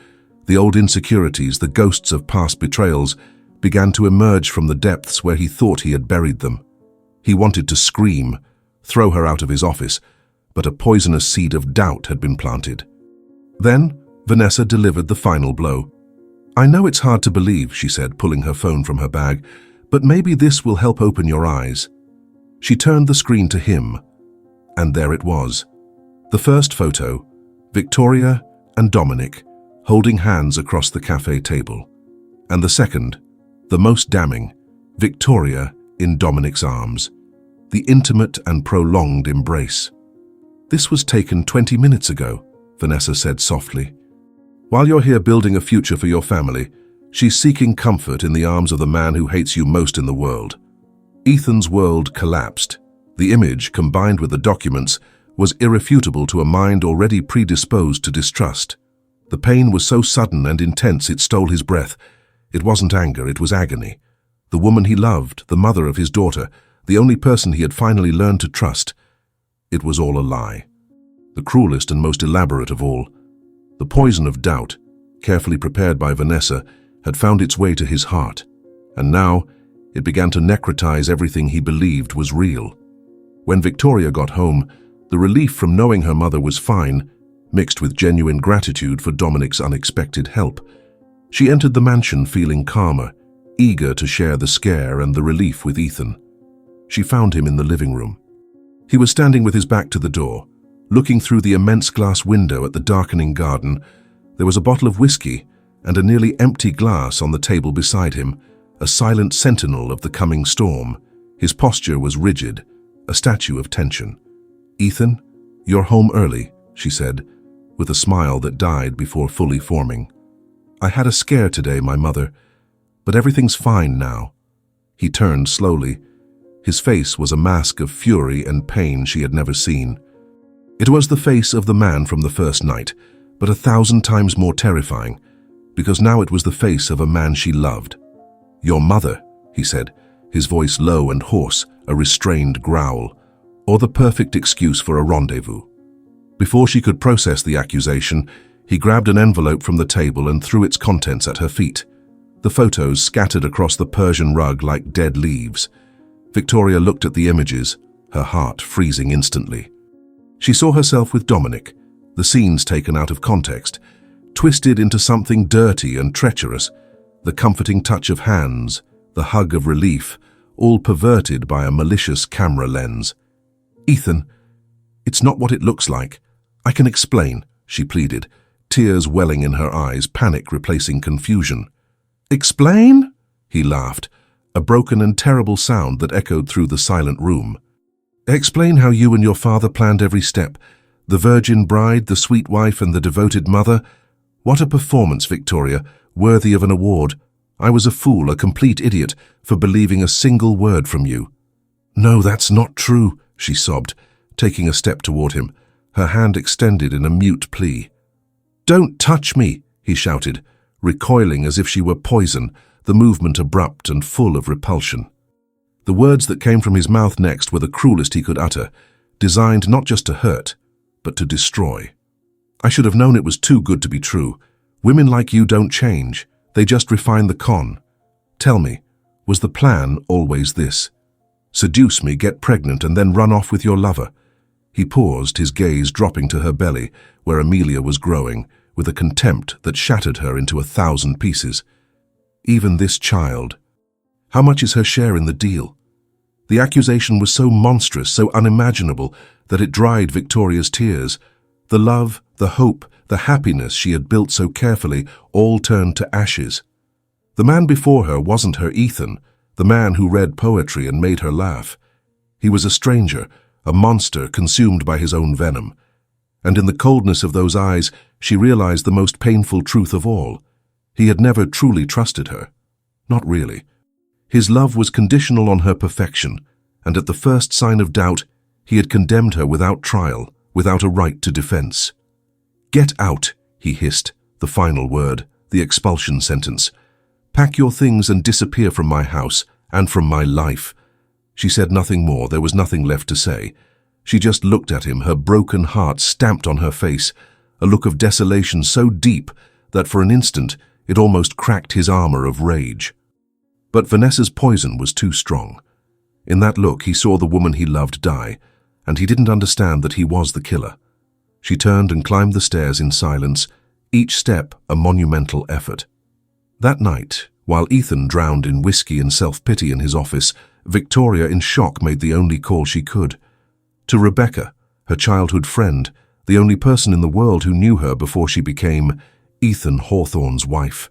The old insecurities, the ghosts of past betrayals, began to emerge from the depths where he thought he had buried them. He wanted to scream, throw her out of his office, but a poisonous seed of doubt had been planted. Then, Vanessa delivered the final blow. "I know it's hard to believe," she said, pulling her phone from her bag, "but maybe this will help open your eyes." She turned the screen to him, and there it was. The first photo, Victoria and Dominic, holding hands across the cafe table. And the second, the most damning, Victoria in Dominic's arms. The intimate and prolonged embrace. "This was taken 20 minutes ago," Vanessa said softly. "While you're here building a future for your family, she's seeking comfort in the arms of the man who hates you most in the world." Ethan's world collapsed. The image, combined with the documents, was irrefutable to a mind already predisposed to distrust. The pain was so sudden and intense it stole his breath. It wasn't anger, it was agony. The woman he loved, the mother of his daughter, the only person he had finally learned to trust. It was all a lie. The cruelest and most elaborate of all. The poison of doubt, carefully prepared by Vanessa, had found its way to his heart. And now, it began to necrotize everything he believed was real. When Victoria got home, the relief from knowing her mother was fine, mixed with genuine gratitude for Dominic's unexpected help. She entered the mansion feeling calmer, eager to share the scare and the relief with Ethan. She found him in the living room. He was standing with his back to the door, looking through the immense glass window at the darkening garden. There was a bottle of whiskey and a nearly empty glass on the table beside him, a silent sentinel of the coming storm. His posture was rigid, a statue of tension. "Ethan, you're home early," she said, with a smile that died before fully forming. "I had a scare today, my mother, but everything's fine now." He turned slowly, His face was a mask of fury and pain she had never seen. It was the face of the man from the first night, but 1,000 times more terrifying, because now it was the face of a man she loved. "Your mother," he said, his voice low and hoarse, a restrained growl, or the perfect excuse for a rendezvous. Before she could process the accusation, he grabbed an envelope from the table and threw its contents at her feet. The photos scattered across the Persian rug like dead leaves. Victoria looked at the images, her heart freezing instantly. She saw herself with Dominic, the scenes taken out of context, twisted into something dirty and treacherous, the comforting touch of hands, the hug of relief, all perverted by a malicious camera lens. "Ethan, it's not what it looks like. I can explain," she pleaded, tears welling in her eyes, panic replacing confusion. "Explain?" he laughed, a broken and terrible sound that echoed through the silent room. "Explain how you and your father planned every step. The virgin bride, the sweet wife, and the devoted mother. What a performance, Victoria, worthy of an award. I was a fool, a complete idiot, for believing a single word from you." "No, that's not true," she sobbed, taking a step toward him, her hand extended in a mute plea. "Don't touch me," he shouted, recoiling as if she were poison, the movement abrupt and full of repulsion. The words that came from his mouth next were the cruelest he could utter, designed not just to hurt, but to destroy. "I should have known it was too good to be true. Women like you don't change. They just refine the con. Tell me, was the plan always this? Seduce me, get pregnant, and then run off with your lover?" He paused, his gaze dropping to her belly, where Amelia was growing, with a contempt that shattered her into 1,000 pieces. "Even this child. How much is her share in the deal?" The accusation was so monstrous, so unimaginable, that it dried Victoria's tears. The love, the hope, the happiness she had built so carefully all turned to ashes. The man before her wasn't her Ethan, the man who read poetry and made her laugh. He was a stranger, a monster consumed by his own venom. And in the coldness of those eyes, she realized the most painful truth of all. He had never truly trusted her. Not really. His love was conditional on her perfection, and at the first sign of doubt, he had condemned her without trial, without a right to defense. "Get out," he hissed, the final word, the expulsion sentence. "Pack your things and disappear from my house and from my life." She said nothing more, there was nothing left to say. She just looked at him, her broken heart stamped on her face, a look of desolation so deep that for an instant it almost cracked his armor of rage. But Vanessa's poison was too strong. In that look he saw the woman he loved die, and he didn't understand that he was the killer. She turned and climbed the stairs in silence, each step a monumental effort. That night, while Ethan drowned in whiskey and self-pity in his office, Victoria in shock made the only call she could. To Rebecca, her childhood friend, the only person in the world who knew her before she became Ethan Hawthorne's wife.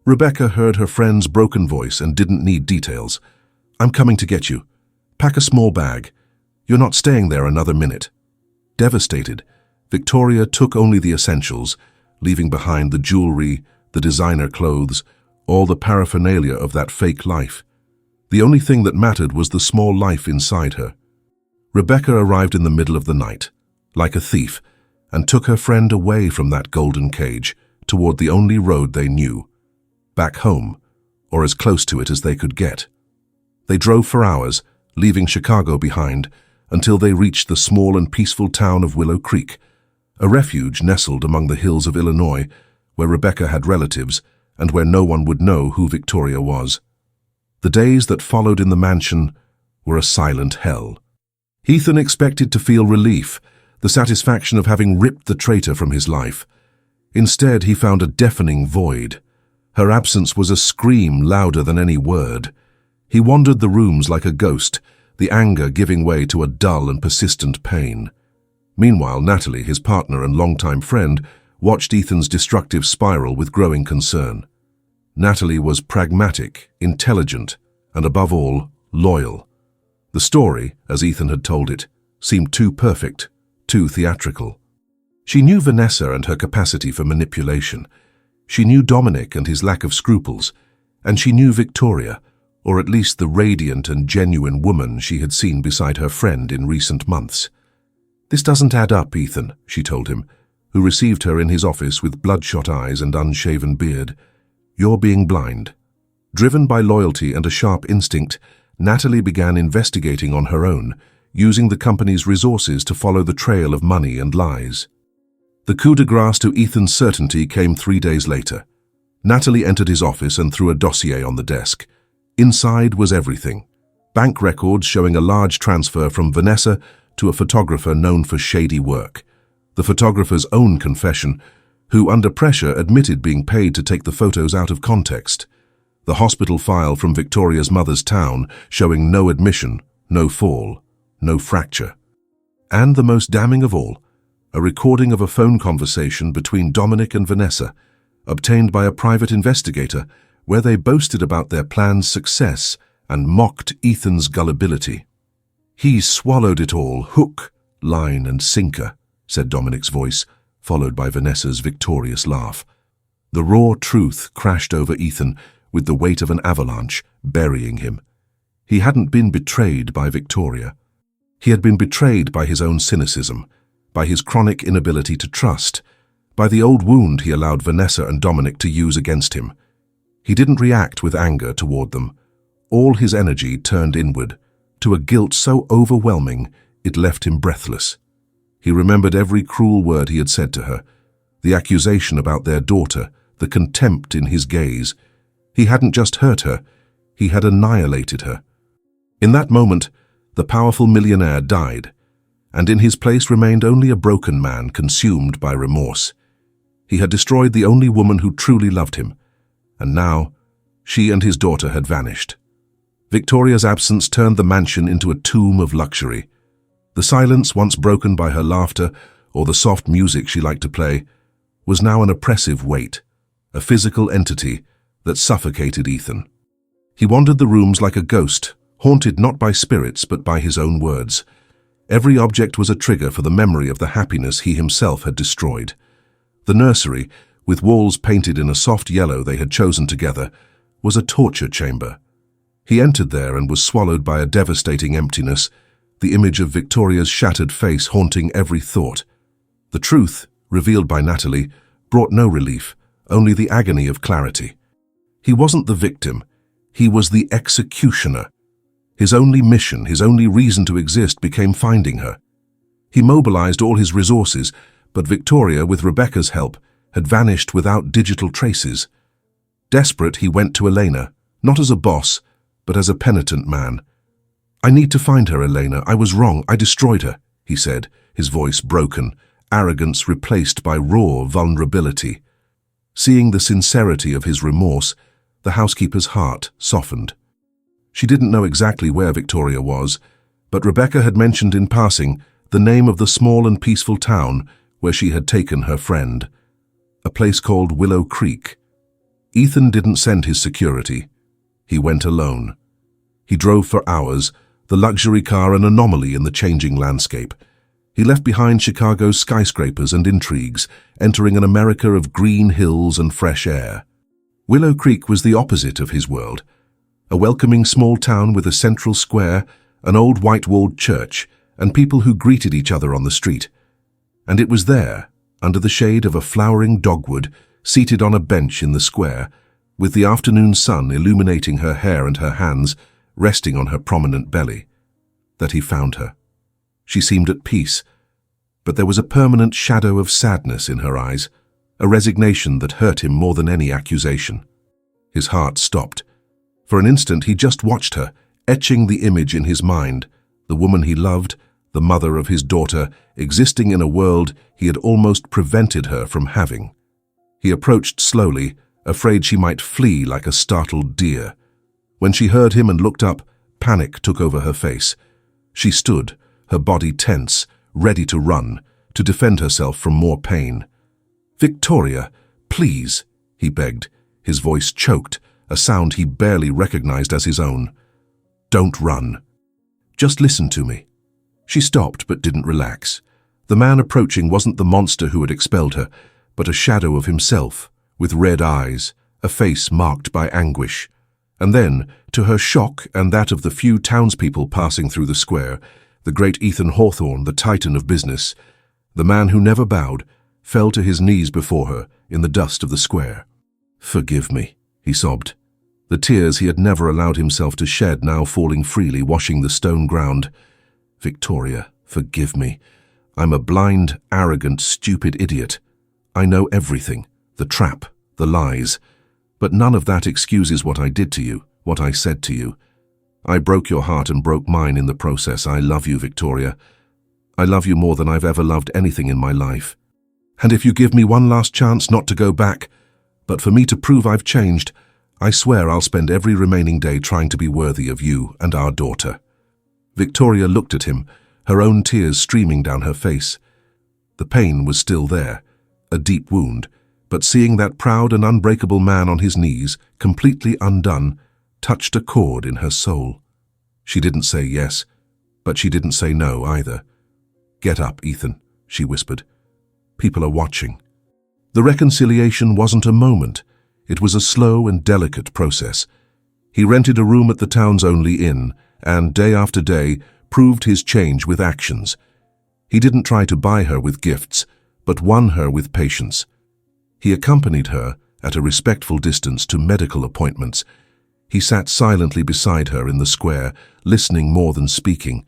Rebecca heard her friend's broken voice and didn't need details. "I'm coming to get you. Pack a small bag. You're not staying there another minute." Devastated, Victoria took only the essentials, leaving behind the jewelry, the designer clothes, all the paraphernalia of that fake life. The only thing that mattered was the small life inside her. Rebecca arrived in the middle of the night, like a thief, and took her friend away from that golden cage, toward the only road they knew. Back home, or as close to it as they could get. They drove for hours, leaving Chicago behind, until they reached the small and peaceful town of Willow Creek, a refuge nestled among the hills of Illinois, where Rebecca had relatives, and where no one would know who Victoria was. The days that followed in the mansion were a silent hell. Ethan expected to feel relief, the satisfaction of having ripped the traitor from his life. Instead, he found a deafening void. Her absence was a scream louder than any word. He wandered the rooms like a ghost, the anger giving way to a dull and persistent pain. Meanwhile, Natalie, his partner and longtime friend, watched Ethan's destructive spiral with growing concern. Natalie was pragmatic, intelligent, and above all, loyal. The story, as Ethan had told it, seemed too perfect, too theatrical. She knew Vanessa and her capacity for manipulation. She knew Dominic and his lack of scruples, and she knew Victoria, or at least the radiant and genuine woman she had seen beside her friend in recent months. "This doesn't add up, Ethan," she told him, who received her in his office with bloodshot eyes and unshaven beard. "You're being blind." Driven by loyalty and a sharp instinct, Natalie began investigating on her own, using the company's resources to follow the trail of money and lies. The coup de grace to Ethan's certainty came 3 days later. Natalie entered his office and threw a dossier on the desk. Inside was everything. Bank records showing a large transfer from Vanessa to a photographer known for shady work. The photographer's own confession, who under pressure admitted being paid to take the photos out of context. The hospital file from Victoria's mother's town showing no admission, no fall, no fracture. And the most damning of all, a recording of a phone conversation between Dominic and Vanessa, obtained by a private investigator, where they boasted about their plan's success and mocked Ethan's gullibility. "He swallowed it all, hook, line and sinker," said Dominic's voice, followed by Vanessa's victorious laugh. The raw truth crashed over Ethan with the weight of an avalanche, burying him. He hadn't been betrayed by Victoria. He had been betrayed by his own cynicism, by his chronic inability to trust, by the old wound he allowed Vanessa and Dominic to use against him. He didn't react with anger toward them. All his energy turned inward, to a guilt so overwhelming it left him breathless. He remembered every cruel word he had said to her, the accusation about their daughter, the contempt in his gaze. He hadn't just hurt her, he had annihilated her. In that moment, the powerful millionaire died, and in his place remained only a broken man consumed by remorse. He had destroyed the only woman who truly loved him, and now she and his daughter had vanished. Victoria's absence turned the mansion into a tomb of luxury. The silence, once broken by her laughter or the soft music she liked to play, was now an oppressive weight, a physical entity that suffocated Ethan. He wandered the rooms like a ghost, haunted not by spirits but by his own words. Every object was a trigger for the memory of the happiness he himself had destroyed. The nursery, with walls painted in a soft yellow they had chosen together, was a torture chamber. He entered there and was swallowed by a devastating emptiness, the image of Victoria's shattered face haunting every thought. The truth, revealed by Natalie, brought no relief, only the agony of clarity. He wasn't the victim, he was the executioner. His only mission, his only reason to exist became finding her. He mobilized all his resources, but Victoria, with Rebecca's help, had vanished without digital traces. Desperate, he went to Elena, not as a boss, but as a penitent man. "I need to find her, Elena. I was wrong. I destroyed her," he said, his voice broken, arrogance replaced by raw vulnerability. Seeing the sincerity of his remorse, the housekeeper's heart softened. She didn't know exactly where Victoria was, but Rebecca had mentioned in passing the name of the small and peaceful town where she had taken her friend, a place called Willow Creek. Ethan didn't send his security. He went alone. He drove for hours, the luxury car an anomaly in the changing landscape. He left behind Chicago's skyscrapers and intrigues, entering an America of green hills and fresh air. Willow Creek was the opposite of his world, a welcoming small town with a central square, an old white-walled church, and people who greeted each other on the street. And it was there, under the shade of a flowering dogwood, seated on a bench in the square, with the afternoon sun illuminating her hair and her hands resting on her prominent belly, that he found her. She seemed at peace, but there was a permanent shadow of sadness in her eyes, a resignation that hurt him more than any accusation. His heart stopped. For an instant he just watched her, etching the image in his mind, the woman he loved, the mother of his daughter, existing in a world he had almost prevented her from having. He approached slowly, afraid she might flee like a startled deer. When she heard him and looked up, panic took over her face. She stood, her body tense, ready to run, to defend herself from more pain. "Victoria, please," he begged, his voice choked, a sound he barely recognized as his own. "Don't run. Just listen to me." She stopped but didn't relax. The man approaching wasn't the monster who had expelled her, but a shadow of himself, with red eyes, a face marked by anguish. And then, to her shock and that of the few townspeople passing through the square, the great Ethan Hawthorne, the titan of business, the man who never bowed, fell to his knees before her in the dust of the square. "Forgive me," he sobbed, the tears he had never allowed himself to shed now falling freely, washing the stone ground. "Victoria, forgive me. I'm a blind, arrogant, stupid idiot. I know everything, the trap, the lies. But none of that excuses what I did to you, what I said to you. I broke your heart and broke mine in the process. I love you, Victoria. I love you more than I've ever loved anything in my life. And if you give me one last chance not to go back, but for me to prove I've changed, I swear I'll spend every remaining day trying to be worthy of you and our daughter." Victoria looked at him, her own tears streaming down her face. The pain was still there, a deep wound, but seeing that proud and unbreakable man on his knees, completely undone, touched a chord in her soul. She didn't say yes, but she didn't say no either. "Get up, Ethan," she whispered. "People are watching." The reconciliation wasn't a moment. It was a slow and delicate process. He rented a room at the town's only inn, and day after day proved his change with actions. He didn't try to buy her with gifts, but won her with patience. He accompanied her at a respectful distance to medical appointments. He sat silently beside her in the square, listening more than speaking.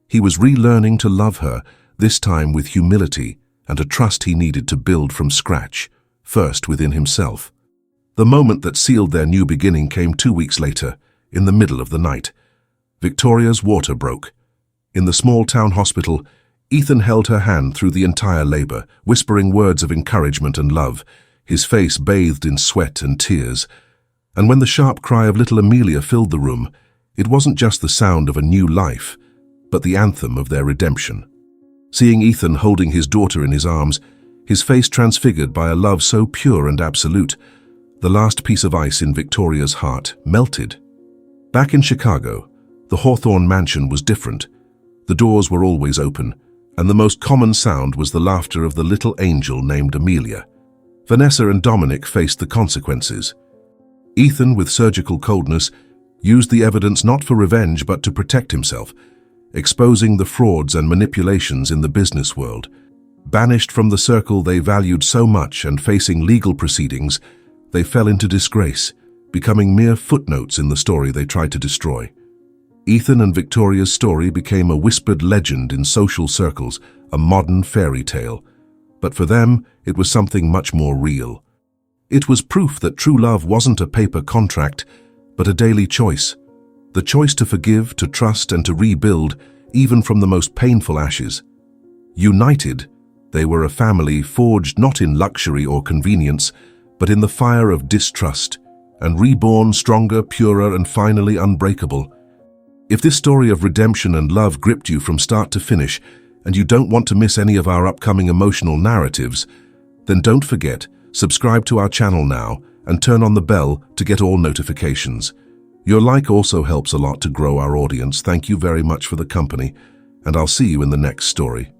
He was relearning to love her, this time with humility and a trust he needed to build from scratch, first within himself. The moment that sealed their new beginning came 2 weeks later, in the middle of the night. Victoria's water broke. In the small town hospital, Ethan held her hand through the entire labor, whispering words of encouragement and love, his face bathed in sweat and tears. And when the sharp cry of little Amelia filled the room, it wasn't just the sound of a new life, but the anthem of their redemption. Seeing Ethan holding his daughter in his arms, his face transfigured by a love so pure and absolute, the last piece of ice in Victoria's heart melted. Back in Chicago, the Hawthorne mansion was different. The doors were always open, and the most common sound was the laughter of the little angel named Amelia. Vanessa and Dominic faced the consequences. Ethan, with surgical coldness, used the evidence not for revenge but to protect himself, exposing the frauds and manipulations in the business world. Banished from the circle they valued so much and facing legal proceedings, they fell into disgrace, becoming mere footnotes in the story they tried to destroy. Ethan and Victoria's story became a whispered legend in social circles, a modern fairy tale. But for them, it was something much more real. It was proof that true love wasn't a paper contract, but a daily choice. The choice to forgive, to trust, and to rebuild, even from the most painful ashes. United, they were a family forged not in luxury or convenience, but in the fire of distrust, and reborn stronger, purer, and finally unbreakable. If this story of redemption and love gripped you from start to finish, and you don't want to miss any of our upcoming emotional narratives, then don't forget, subscribe to our channel now and turn on the bell to get all notifications. Your like also helps a lot to grow our audience. Thank you very much for the company, and I'll see you in the next story.